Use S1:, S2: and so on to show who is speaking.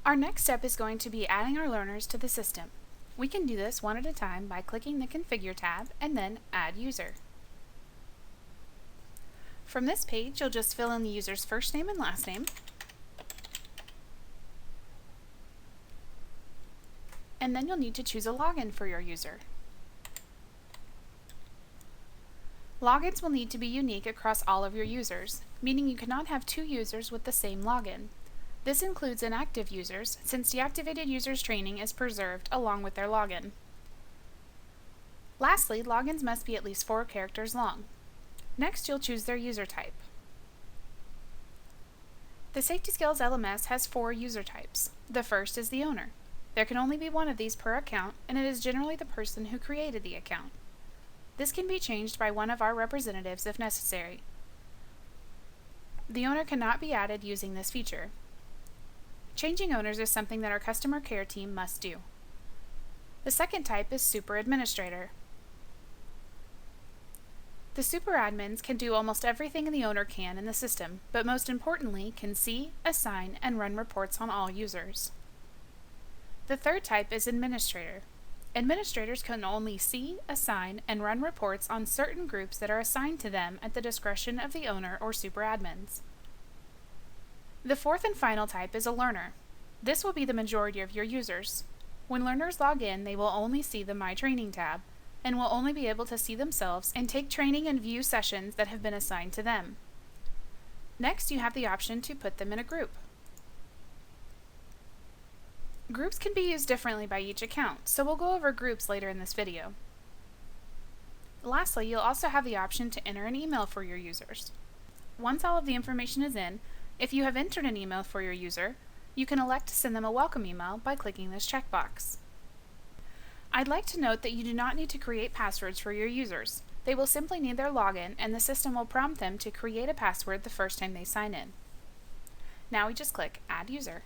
S1: Our next step is going to be adding our learners to the system. We can do this one at a time by clicking the Configure tab and then Add User. From this page, you'll just fill in the user's first name and last name, and then you'll need to choose a login for your user. Logins will need to be unique across all of your users, meaning you cannot have two users with the same login. This includes inactive users, since deactivated users' training is preserved along with their login. Lastly, logins must be at least 4 characters long. Next, you'll choose their user type. The Safety Skills LMS has 4 user types. The first is the owner. There can only be one of these per account, and it is generally the person who created the account. This can be changed by one of our representatives if necessary. The owner cannot be added using this feature. Changing owners is something that our customer care team must do. The second type is Super Administrator. The super admins can do almost everything the owner can in the system, but most importantly can see, assign, and run reports on all users. The third type is Administrator. Administrators can only see, assign, and run reports on certain groups that are assigned to them at the discretion of the owner or super admins. The fourth and final type is a learner. This will be the majority of your users. When learners log in, they will only see the My Training tab, and will only be able to see themselves and take training and view sessions that have been assigned to them. Next, you have the option to put them in a group. Groups can be used differently by each account, so we'll go over groups later in this video. Lastly, you'll also have the option to enter an email for your users. Once all of the information is in, if you have entered an email for your user, you can elect to send them a welcome email by clicking this checkbox. I'd like to note that you do not need to create passwords for your users. They will simply need their login, and the system will prompt them to create a password the first time they sign in. Now we just click Add User.